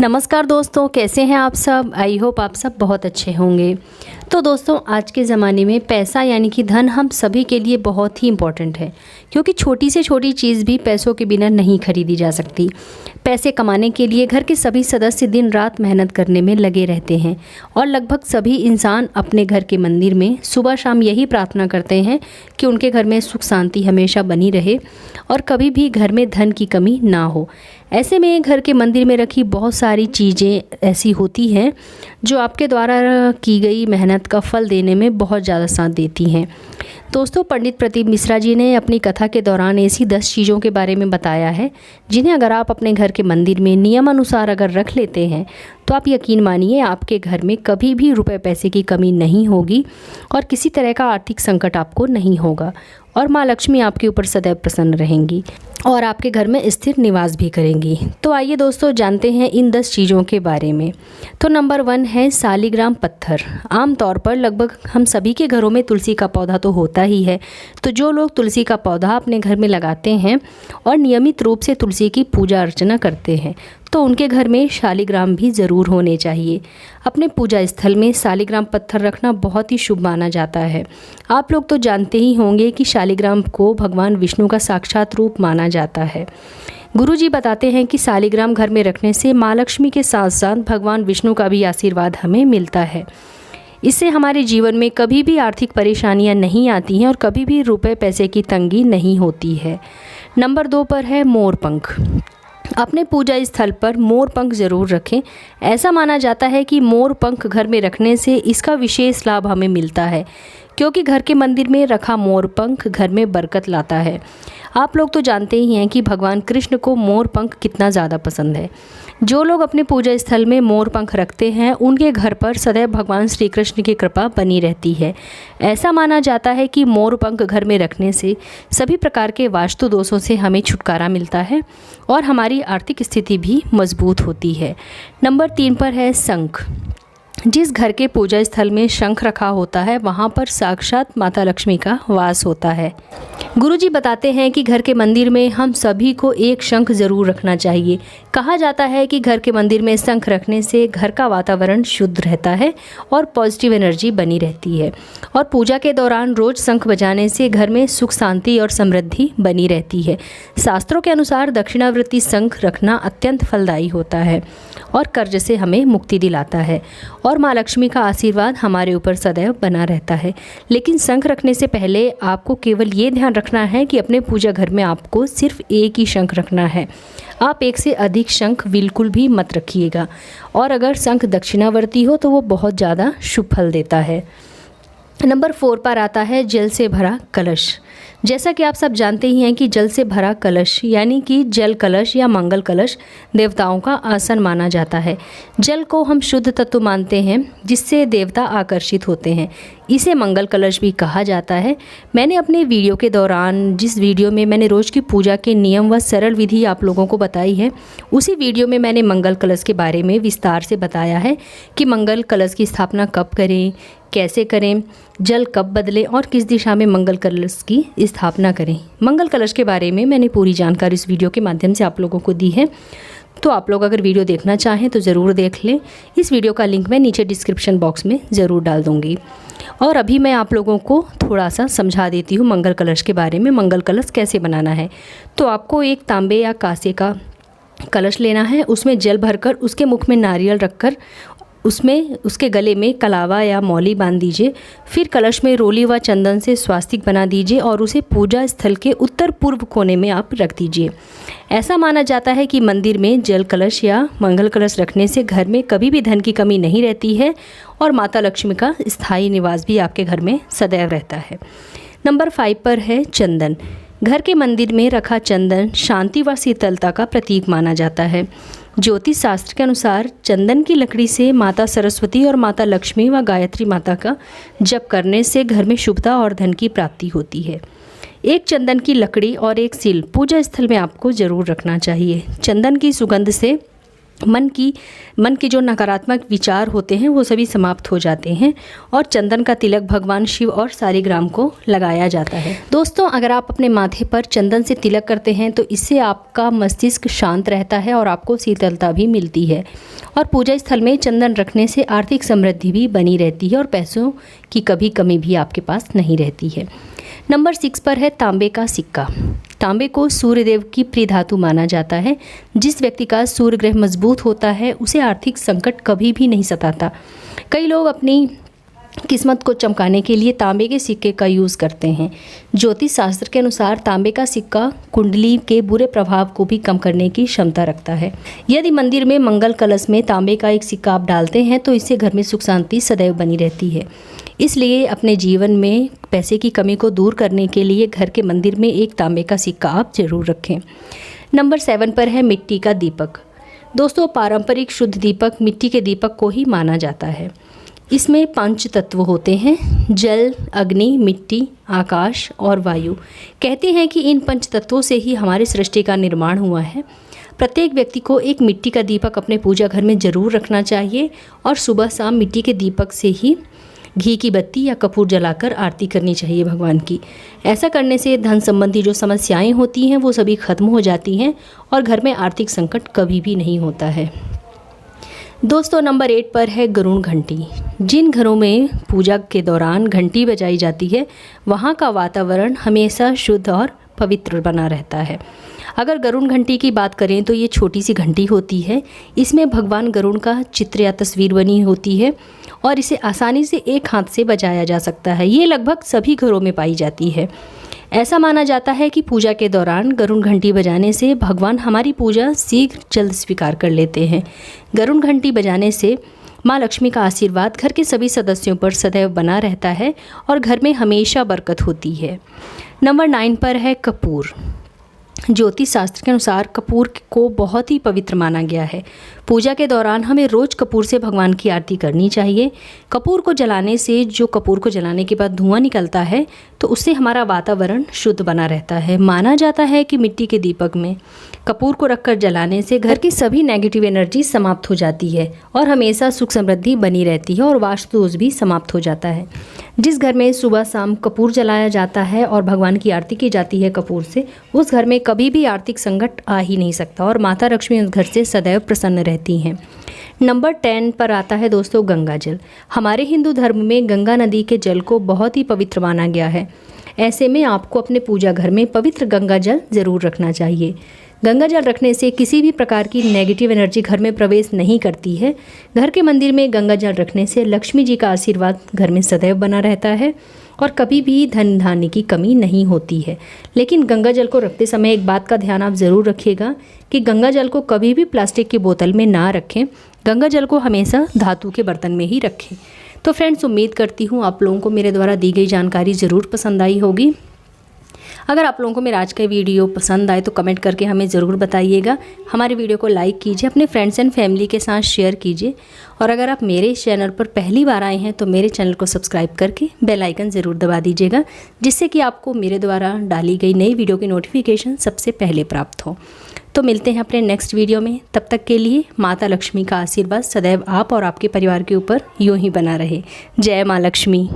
नमस्कार दोस्तों, कैसे हैं आप सब। आई होप आप सब बहुत अच्छे होंगे। तो दोस्तों, आज के ज़माने में पैसा यानी कि धन हम सभी के लिए बहुत ही इम्पॉर्टेंट है, क्योंकि छोटी से छोटी चीज़ भी पैसों के बिना नहीं खरीदी जा सकती। पैसे कमाने के लिए घर के सभी सदस्य दिन रात मेहनत करने में लगे रहते हैं और लगभग सभी इंसान अपने घर के मंदिर में सुबह शाम यही प्रार्थना करते हैं कि उनके घर में सुख शांति हमेशा बनी रहे और कभी भी घर में धन की कमी ना हो। ऐसे में घर के मंदिर में रखी बहुत सारी चीज़ें ऐसी होती हैं जो आपके द्वारा की गई मेहनत का फल देने में बहुत ज़्यादा साथ देती हैं। दोस्तों, पंडित प्रदीप मिश्रा जी ने अपनी कथा के दौरान ऐसी 10 चीज़ों के बारे में बताया है जिन्हें अगर आप अपने घर के मंदिर में नियम अनुसार अगर रख लेते हैं तो आप यकीन मानिए आपके घर में कभी भी रुपए पैसे की कमी नहीं होगी और किसी तरह का आर्थिक संकट आपको नहीं होगा और माँ लक्ष्मी आपके ऊपर सदैव प्रसन्न रहेंगी और आपके घर में स्थिर निवास भी करेंगी। तो आइए दोस्तों, जानते हैं इन 10 चीज़ों के बारे में। तो नंबर 1 है शालिग्राम पत्थर। आमतौर पर लगभग हम सभी के घरों में तुलसी का पौधा तो होता ही है। तो जो लोग तुलसी का पौधा अपने घर में लगाते हैं और नियमित रूप से तुलसी की पूजा अर्चना करते हैं तो उनके घर में शालिग्राम भी ज़रूर होने चाहिए। अपने पूजा स्थल में शालिग्राम पत्थर रखना बहुत ही शुभ माना जाता है। आप लोग तो जानते ही होंगे कि शालिग्राम को भगवान विष्णु का साक्षात रूप माना जाता है। गुरुजी बताते हैं कि शालिग्राम घर में रखने से माँ लक्ष्मी के साथ साथ भगवान विष्णु का भी आशीर्वाद हमें मिलता है। इससे हमारे जीवन में कभी भी आर्थिक परेशानियां नहीं आती हैं और कभी भी रुपए पैसे की तंगी नहीं होती है। नंबर 2 पर है मोर पंख। अपने पूजा स्थल पर मोर पंख ज़रूर रखें। ऐसा माना जाता है कि मोर पंख घर में रखने से इसका विशेष लाभ हमें मिलता है, क्योंकि घर के मंदिर में रखा मोर पंख घर में बरकत लाता है। आप लोग तो जानते ही हैं कि भगवान कृष्ण को मोर पंख कितना ज़्यादा पसंद है। जो लोग अपने पूजा स्थल में मोर पंख रखते हैं उनके घर पर सदैव भगवान श्री कृष्ण की कृपा बनी रहती है। ऐसा माना जाता है कि मोर पंख घर में रखने से सभी प्रकार के वास्तु दोषों से हमें छुटकारा मिलता है और हमारी आर्थिक स्थिति भी मजबूत होती है। नंबर 3 पर है शंख। जिस घर के पूजा स्थल में शंख रखा होता है वहाँ पर साक्षात माता लक्ष्मी का वास होता है। गुरुजी बताते हैं कि घर के मंदिर में हम सभी को एक शंख ज़रूर रखना चाहिए। कहा जाता है कि घर के मंदिर में शंख रखने से घर का वातावरण शुद्ध रहता है और पॉजिटिव एनर्जी बनी रहती है और पूजा के दौरान रोज़ शंख बजाने से घर में सुख शांति और समृद्धि बनी रहती है। शास्त्रों के अनुसार दक्षिणावर्ती शंख रखना अत्यंत फलदायी होता है और कर्ज से हमें मुक्ति दिलाता है और माँ लक्ष्मी का आशीर्वाद हमारे ऊपर सदैव बना रहता है। लेकिन शंख रखने से पहले आपको केवल ये ध्यान रखना है कि अपने पूजा घर में आपको सिर्फ एक ही शंख रखना है। आप एक से अधिक शंख बिल्कुल भी मत रखिएगा और अगर शंख दक्षिणावर्ती हो तो वो बहुत ज़्यादा शुभ फल देता है। नंबर 4 पर आता है जल से भरा कलश। जैसा कि आप सब जानते ही हैं कि जल से भरा कलश यानी कि जल कलश या मंगल कलश देवताओं का आसन माना जाता है। जल को हम शुद्ध तत्व मानते हैं जिससे देवता आकर्षित होते हैं। इसे मंगल कलश भी कहा जाता है। मैंने अपने वीडियो के दौरान जिस वीडियो में मैंने रोज़ की पूजा के नियम व सरल विधि आप लोगों को बताई है, उसी वीडियो में मैंने मंगल कलश के बारे में विस्तार से बताया है कि मंगल कलश की स्थापना कब करें, कैसे करें, जल कब बदलें और किस दिशा में मंगल कलश की स्थापना करें। मंगल कलश के बारे में मैंने पूरी जानकारी इस वीडियो के माध्यम से आप लोगों को दी है। तो आप लोग अगर वीडियो देखना चाहें तो ज़रूर देख लें। इस वीडियो का लिंक मैं नीचे डिस्क्रिप्शन बॉक्स में ज़रूर डाल दूँगी। और अभी मैं आप लोगों को थोड़ा सा समझा देती हूँ मंगल कलश के बारे में। मंगल कलश कैसे बनाना है। तो आपको एक तांबे या कांसे का कलश लेना है। उसमें जल भरकर उसके मुख में नारियल रखकर उसमें उसके गले में कलावा या मौली बांध दीजिए। फिर कलश में रोली व चंदन से स्वास्तिक बना दीजिए और उसे पूजा स्थल के उत्तर पूर्व कोने में आप रख दीजिए। ऐसा माना जाता है कि मंदिर में जल कलश या मंगल कलश रखने से घर में कभी भी धन की कमी नहीं रहती है और माता लक्ष्मी का स्थायी निवास भी आपके घर में सदैव रहता है। नंबर 5 पर है चंदन। घर के मंदिर में रखा चंदन शांति व शीतलता का प्रतीक माना जाता है। ज्योतिष शास्त्र के अनुसार चंदन की लकड़ी से माता सरस्वती और माता लक्ष्मी व गायत्री माता का जप करने से घर में शुभता और धन की प्राप्ति होती है। एक चंदन की लकड़ी और एक सील पूजा स्थल में आपको ज़रूर रखना चाहिए। चंदन की सुगंध से मन के जो नकारात्मक विचार होते हैं वो सभी समाप्त हो जाते हैं। और चंदन का तिलक भगवान शिव और सालिग्राम को लगाया जाता है। दोस्तों, अगर आप अपने माथे पर चंदन से तिलक करते हैं तो इससे आपका मस्तिष्क शांत रहता है और आपको शीतलता भी मिलती है। और पूजा स्थल में चंदन रखने से आर्थिक समृद्धि भी बनी रहती है और पैसों की कभी कमी भी आपके पास नहीं रहती है। नंबर 6 पर है तांबे का सिक्का। तांबे को सूर्यदेव की प्रिय धातु माना जाता है। जिस व्यक्ति का सूर्य ग्रह मजबूत होता है उसे आर्थिक संकट कभी भी नहीं सताता। कई लोग अपनी किस्मत को चमकाने के लिए तांबे के सिक्के का यूज़ करते हैं। ज्योतिष शास्त्र के अनुसार तांबे का सिक्का कुंडली के बुरे प्रभाव को भी कम करने की क्षमता रखता है। यदि मंदिर में मंगल कलश में तांबे का एक सिक्का आप डालते हैं तो इससे घर में सुख शांति सदैव बनी रहती है। इसलिए अपने जीवन में पैसे की कमी को दूर करने के लिए घर के मंदिर में एक तांबे का सिक्का आप जरूर रखें। नंबर 7 पर है मिट्टी का दीपक। दोस्तों, पारंपरिक शुद्ध दीपक मिट्टी के दीपक को ही माना जाता है। इसमें 5 तत्व होते हैं: जल, अग्नि, मिट्टी, आकाश और वायु। कहते हैं कि इन 5 तत्वों से ही हमारी सृष्टि का निर्माण हुआ है। प्रत्येक व्यक्ति को एक मिट्टी का दीपक अपने पूजा घर में ज़रूर रखना चाहिए और सुबह शाम मिट्टी के दीपक से ही घी की बत्ती या कपूर जलाकर आरती करनी चाहिए भगवान की। ऐसा करने से धन संबंधी जो समस्याएं होती हैं वो सभी खत्म हो जाती हैं और घर में आर्थिक संकट कभी भी नहीं होता है। दोस्तों, नंबर 8 पर है गरुड़ घंटी। जिन घरों में पूजा के दौरान घंटी बजाई जाती है वहाँ का वातावरण हमेशा शुद्ध और पवित्र बना रहता है। अगर गरुड़ घंटी की बात करें तो ये छोटी सी घंटी होती है। इसमें भगवान गरुड़ का चित्र या तस्वीर बनी होती है और इसे आसानी से एक हाथ से बजाया जा सकता है। ये लगभग सभी घरों में पाई जाती है। ऐसा माना जाता है कि पूजा के दौरान गरुड़ घंटी बजाने से भगवान हमारी पूजा शीघ्र जल्द स्वीकार कर लेते हैं। गरुड़ घंटी बजाने से माँ लक्ष्मी का आशीर्वाद घर के सभी सदस्यों पर सदैव बना रहता है और घर में हमेशा बरकत होती है। नंबर 9 पर है कपूर। ज्योतिष शास्त्र के अनुसार कपूर को बहुत ही पवित्र माना गया है। पूजा के दौरान हमें रोज़ कपूर से भगवान की आरती करनी चाहिए। कपूर को जलाने से जो कपूर को जलाने के बाद धुआं निकलता है तो उससे हमारा वातावरण शुद्ध बना रहता है। माना जाता है कि मिट्टी के दीपक में कपूर को रखकर जलाने से घर की सभी नेगेटिव एनर्जी समाप्त हो जाती है और हमेशा सुख समृद्धि बनी रहती है और वास्तु दोष भी समाप्त हो जाता है। जिस घर में सुबह शाम कपूर जलाया जाता है और भगवान की आरती की जाती है कपूर से, उस घर में कभी भी आर्थिक संकट आ ही नहीं सकता और माता लक्ष्मी उस घर से सदैव प्रसन्न रहती हैं। नंबर 10 पर आता है दोस्तों गंगा जल। हमारे हिंदू धर्म में गंगा नदी के जल को बहुत ही पवित्र माना गया है। ऐसे में आपको अपने पूजा घर में पवित्र गंगा जल ज़रूर रखना चाहिए। गंगा जल रखने से किसी भी प्रकार की नेगेटिव एनर्जी घर में प्रवेश नहीं करती है। घर के मंदिर में गंगा जल रखने से लक्ष्मी जी का आशीर्वाद घर में सदैव बना रहता है और कभी भी धन धान्य की कमी नहीं होती है। लेकिन गंगा जल को रखते समय एक बात का ध्यान आप ज़रूर रखिएगा कि गंगा जल को कभी भी प्लास्टिक की बोतल में ना रखें। गंगा जल को हमेशा धातु के बर्तन में ही रखें। तो फ्रेंड्स, उम्मीद करती हूँ आप लोगों को मेरे द्वारा दी गई जानकारी ज़रूर पसंद आई होगी। अगर आप लोगों को मेरा आज का वीडियो पसंद आए तो कमेंट करके हमें ज़रूर बताइएगा। हमारे वीडियो को लाइक कीजिए, अपने फ्रेंड्स एंड फैमिली के साथ शेयर कीजिए और अगर आप मेरे चैनल पर पहली बार आए हैं तो मेरे चैनल को सब्सक्राइब करके बेल आइकन ज़रूर दबा दीजिएगा, जिससे कि आपको मेरे द्वारा डाली गई नई वीडियो की नोटिफिकेशन सबसे पहले प्राप्त हो। तो मिलते हैं अपने नेक्स्ट वीडियो में। तब तक के लिए माता लक्ष्मी का आशीर्वाद सदैव आप और आपके परिवार के ऊपर यूँ ही बना रहे। जय माँ लक्ष्मी।